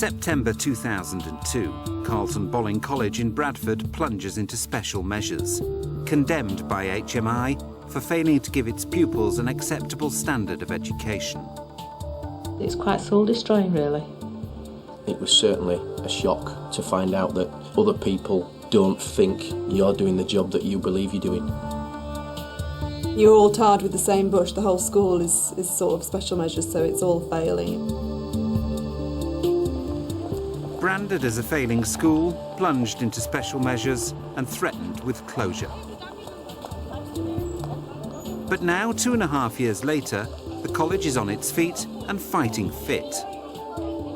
September 2002, Carlton Bolling College in Bradford plunges into special measures, condemned by HMI for failing to give its pupils an acceptable standard of education. It's quite soul-destroying, really. It was certainly a shock to find out that other people don't think you're doing the job that you believe you're doing. You're all tarred with the same brush. The whole school is sort of special measures, so it's all failing. Branded as a failing school, plunged into special measures and threatened with closure. But now, 2.5 years later, the college is on its feet and fighting fit.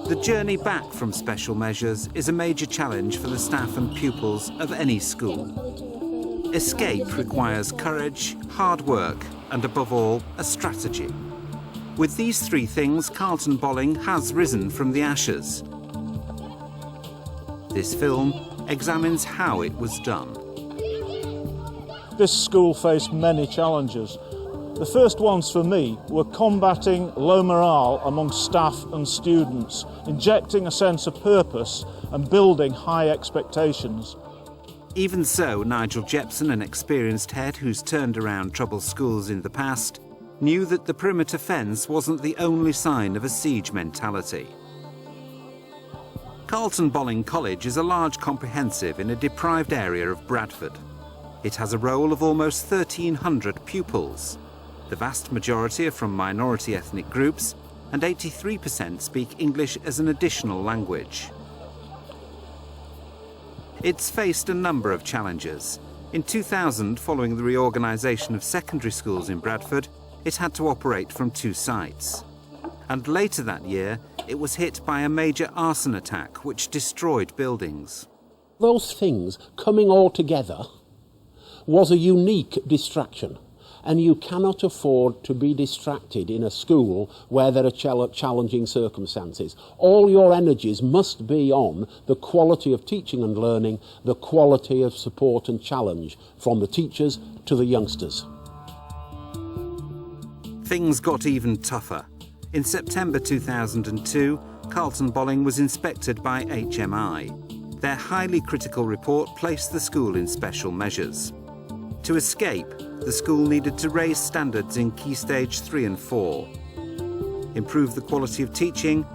The journey back from special measures is a major challenge for the staff and pupils of any school. Escape requires courage, hard work and, above all, a strategy. With these three things, Carlton Bolling has risen from the ashes. This film examines how it was done. This school faced many challenges. The first ones for me were combating low morale among staff and students, injecting a sense of purpose and building high expectations. Even so, Nigel Jepson, an experienced head who's turned around troubled schools in the past, knew that the perimeter fence wasn't the only sign of a siege mentality. Carlton Bolling College is a large comprehensive in a deprived area of Bradford. It has a roll of almost 1,300 pupils. The vast majority are from minority ethnic groups, and 83% speak English as an additional language. It's faced a number of challenges. In 2000, following the reorganisation of secondary schools in Bradford, it had to operate from 2 sites. And later that year, it was hit by a major arson attack which destroyed buildings. Those things coming all together was a unique distraction. And you cannot afford to be distracted in a school where there are challenging circumstances. All your energies must be on the quality of teaching and learning, the quality of support and challenge from the teachers to the youngsters. Things got even tougher. In September 2002, Carlton Bolling was inspected by HMI. Their highly critical report placed the school in special measures. To escape, the school needed to raise standards in Key Stage 3 and 4, improve the quality of teaching,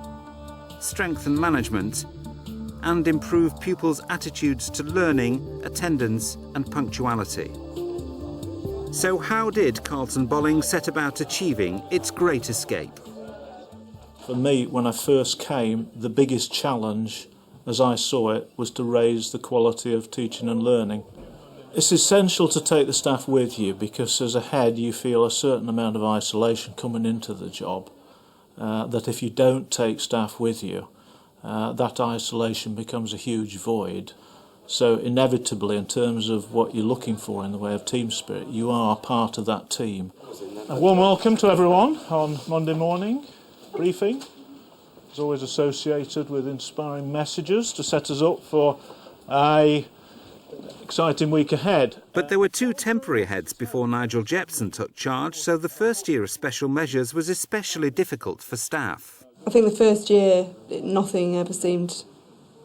strengthen management, and improve pupils' attitudes to learning, attendance and punctuality. So how did Carlton Bolling set about achieving its great escape? For me, when I first came, the biggest challenge, as I saw it, was to raise the quality of teaching and learning. It's essential to take the staff with you because as a head you feel a certain amount of isolation coming into the job, that if you don't take staff with you, that isolation becomes a huge void. So inevitably, in terms of what you're looking for in the way of team spirit, you are part of that team. A warm welcome to everyone on Monday morning briefing. It's always associated with inspiring messages to set us up for a exciting week ahead. But there were 2 temporary heads before Nigel Jepson took charge, so the first year of special measures was especially difficult for staff. I think the first year, nothing ever seemed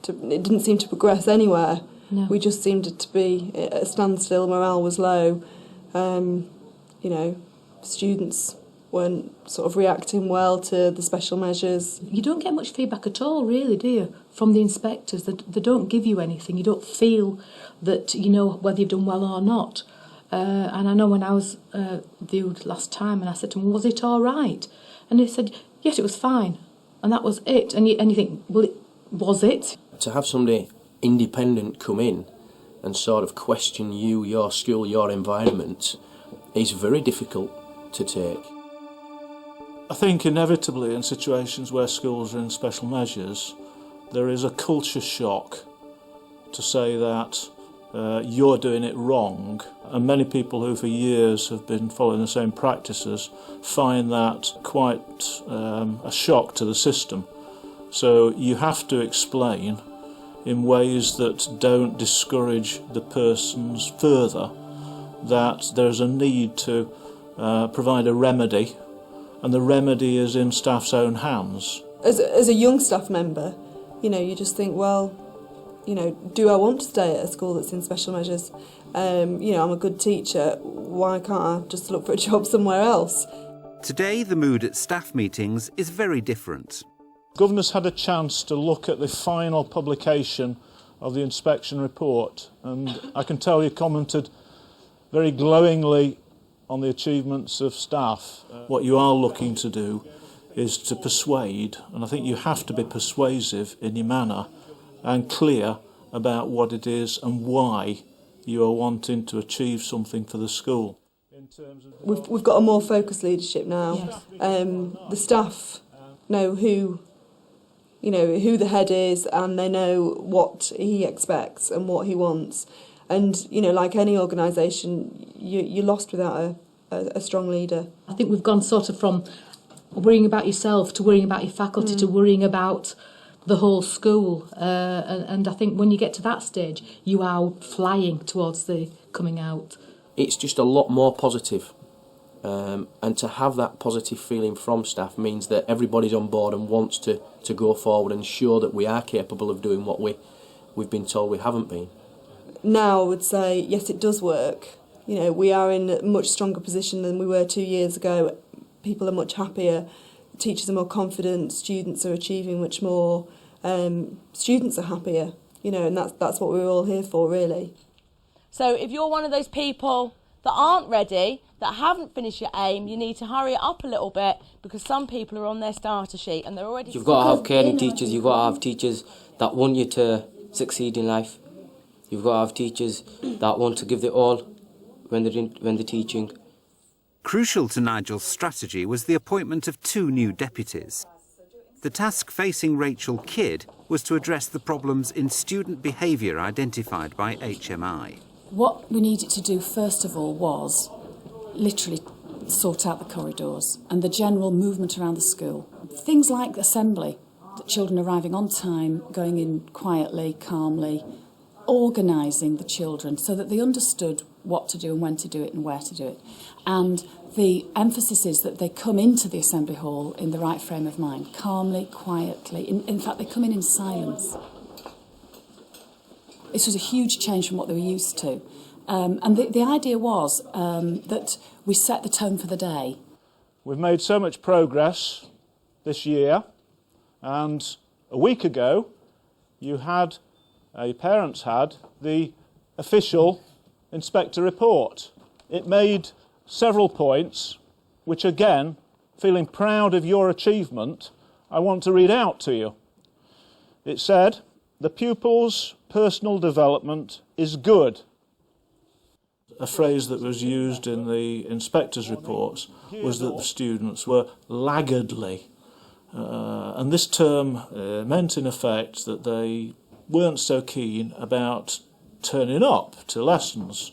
to... It didn't seem to progress anywhere. No. We just seemed to be at a standstill, morale was low. Students weren't sort of reacting well to the special measures. You don't get much feedback at all, really, do you, from the inspectors? They don't give you anything. You don't feel that you know whether you've done well or not. And I know when I was viewed last time and I said to them, was it all right? And they said, yes, it was fine. And that was it. And you think, well, was it? To have somebody independent come in and sort of question you, your school, your environment is very difficult to take. I think inevitably in situations where schools are in special measures, there is a culture shock to say that you're doing it wrong. And many people who for years have been following the same practices find that quite a shock to the system. So you have to explain in ways that don't discourage the persons further that there's a need to provide a remedy, and the remedy is in staff's own hands. As a young staff member, You just think, well, do I want to stay at a school that's in special measures? I'm a good teacher, why can't I just look for a job somewhere else? Today, the mood at staff meetings is very different. Governor's had a chance to look at the final publication of the inspection report, and I can tell you commented very glowingly on the achievements of staff. What you are looking to do is to persuade, and I think you have to be persuasive in your manner and clear about what it is and why you are wanting to achieve something for the school. We've got a more focused leadership now. Yes. The staff know who the head is, and they know what he expects and what he wants. And, like any organisation, you're lost without a strong leader. I think we've gone sort of from worrying about yourself to worrying about your faculty to worrying about the whole school. And I think when you get to that stage, you are flying towards the coming out. It's just a lot more positive. And to have that positive feeling from staff means that everybody's on board and wants to go forward and show that we are capable of doing what we've been told we haven't been. Now I would say, yes, it does work. We are in a much stronger position than we were 2 years ago. People are much happier, teachers are more confident, students are achieving much more, students are happier, and that's what we're all here for, really. So if you're one of those people that aren't ready, that haven't finished your aim, you need to hurry it up a little bit, because some people are on their starter sheet and they're already... You've got to have caring teachers, you've got to have teachers that want you to succeed in life. You've got to have teachers that want to give their all when they're teaching. Crucial to Nigel's strategy was the appointment of 2 new deputies. The task facing Rachel Kidd was to address the problems in student behaviour identified by HMI. What we needed to do first of all was literally sort out the corridors and the general movement around the school. Things like assembly, the children arriving on time, going in quietly, calmly, organising the children so that they understood what to do and when to do it and where to do it. And the emphasis is that they come into the assembly hall in the right frame of mind, calmly, quietly. In fact, they come in silence. This was a huge change from what they were used to. And the idea was that we set the tone for the day. We've made so much progress this year, and a week ago your parents had the official inspector report. It made several points which, again, feeling proud of your achievement, I want to read out to you. It said, "The pupil's personal development is good." A phrase that was used in the inspector's reports was that the students were laggardly. And this term meant, in effect, that they weren't so keen about turning up to lessons.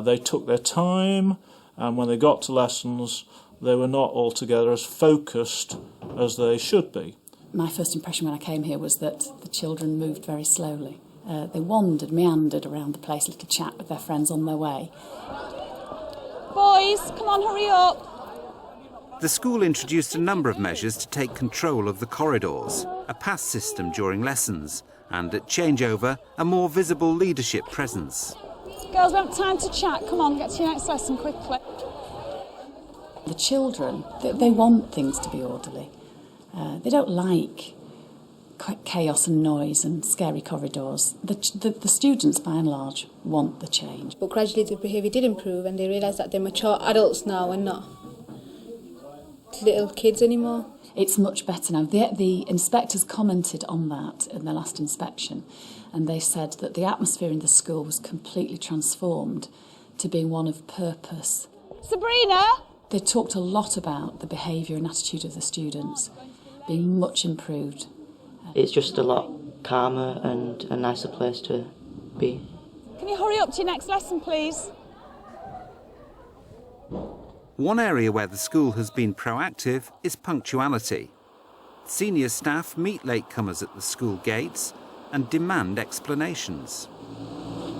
They took their time, and when they got to lessons, they were not altogether as focused as they should be. My first impression when I came here was that the children moved very slowly. They wandered, meandered around the place, a little chat with their friends on their way. Boys, come on, hurry up. The school introduced a number of measures to take control of the corridors, a pass system during lessons, and at changeover, a more visible leadership presence. Girls, we haven't time to chat. Come on, get to your next lesson quickly. The children, they want things to be orderly. They don't like chaos and noise and scary corridors. The students, by and large, want the change. But gradually the behaviour did improve, and they realised that they're mature adults now and not little kids anymore. It's much better now. The inspectors commented on that in their last inspection, and they said that the atmosphere in the school was completely transformed to being one of purpose. Sabrina! They talked a lot about the behaviour and attitude of the students being much improved. It's just a lot calmer and a nicer place to be. Can you hurry up to your next lesson, please? One area where the school has been proactive is punctuality. Senior staff meet latecomers at the school gates and demand explanations.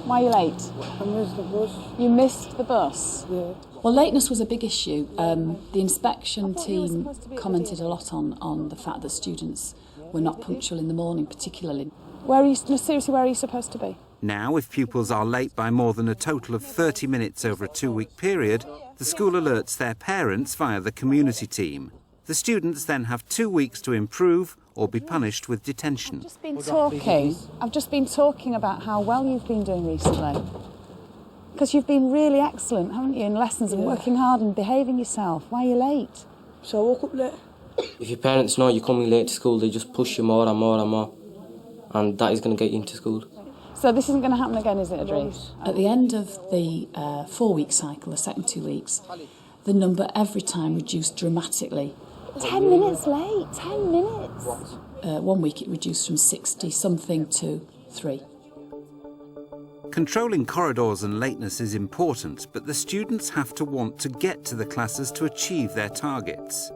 Why are you late? I missed the bus. You missed the bus? Yeah. Well, lateness was a big issue. The inspection team commented a lot on the fact that students were not punctual in the morning particularly. Seriously, where are you supposed to be? Now, if pupils are late by more than a total of 30 minutes over a 2-week period, the school alerts their parents via the community team. The students then have 2 weeks to improve or be punished with detention. I've just been talking about how well you've been doing recently. Because you've been really excellent, haven't you, in lessons and working hard and behaving yourself. Why are you late? So I woke up late. If your parents know you're coming late to school, they just push you more and more and more. And that is going to get you into school. So this isn't going to happen again, is it, Idris? At the end of the 4-week cycle, the second 2 weeks, the number every time reduced dramatically. 10 minutes late, 10 minutes. 1 week it reduced from 60-something to 3. Controlling corridors and lateness is important, but the students have to want to get to the classes to achieve their targets.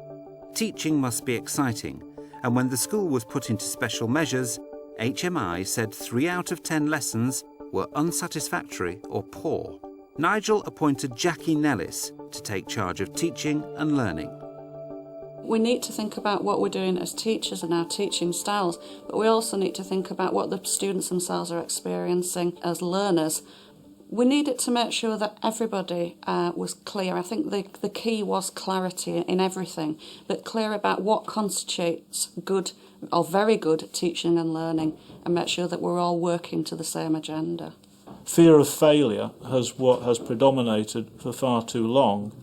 Teaching must be exciting, and when the school was put into special measures, HMI said 3 out of 10 lessons were unsatisfactory or poor. Nigel appointed Jackie Nellis to take charge of teaching and learning. We need to think about what we're doing as teachers and our teaching styles, but we also need to think about what the students themselves are experiencing as learners. We needed to make sure that everybody was clear. I think the key was clarity in everything, but clear about what constitutes good or very good teaching and learning, and make sure that we're all working to the same agenda. Fear of failure has what has predominated for far too long.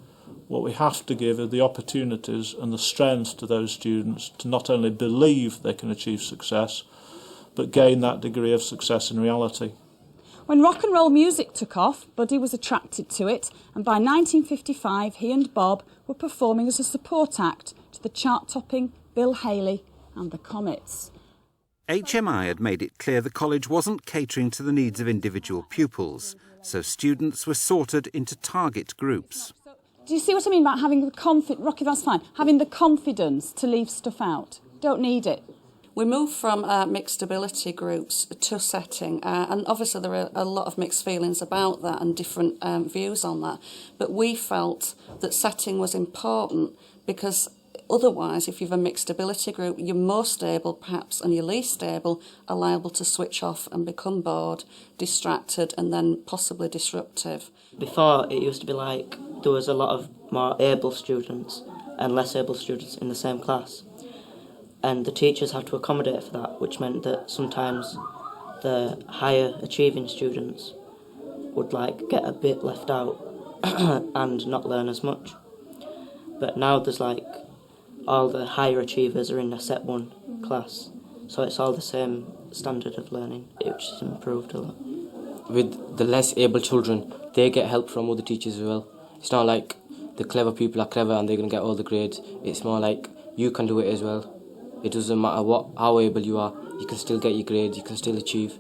What we have to give are the opportunities and the strength to those students to not only believe they can achieve success, but gain that degree of success in reality. When rock and roll music took off, Buddy was attracted to it, and by 1955 he and Bob were performing as a support act to the chart-topping Bill Haley and the Comets. HMI had made it clear the college wasn't catering to the needs of individual pupils, so students were sorted into target groups. Do you see what I mean about having the confidence? Rocky, that's fine. Having the confidence to leave stuff out. Don't need it. We moved from mixed ability groups to setting, and obviously there are a lot of mixed feelings about that and different views on that. But we felt that setting was important because otherwise, if you have a mixed ability group, you're most able, perhaps, and you're least able, are liable to switch off and become bored, distracted, and then possibly disruptive. Before, it used to be like there was a lot of more able students and less able students in the same class. And the teachers had to accommodate for that, which meant that sometimes the higher achieving students would get a bit left out and not learn as much. But now there's all the higher achievers are in a set 1 class, so it's all the same standard of learning, which has improved a lot. With the less able children, they get help from other teachers as well. It's not like the clever people are clever and they're going to get all the grades. It's more like you can do it as well. It doesn't matter how able you are, you can still get your grades, you can still achieve.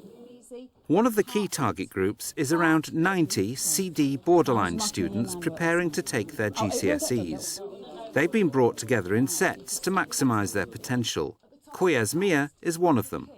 One of the key target groups is around 90 CD borderline students preparing to take their GCSEs. They've been brought together in sets to maximise their potential. Koyaz Mia is one of them.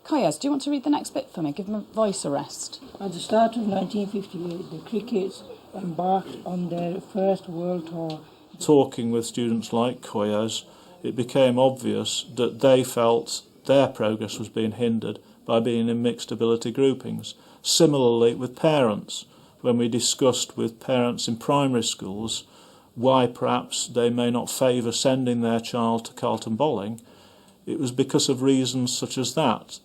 Koyaz, do you want to read the next bit for me? Give them a voice a rest. At the start of 1958, the Crickets embarked on their first world tour. Talking with students like Koyaz, it became obvious that they felt their progress was being hindered by being in mixed ability groupings. Similarly with parents, when we discussed with parents in primary schools why perhaps they may not favour sending their child to Carlton Bolling, it was because of reasons such as that.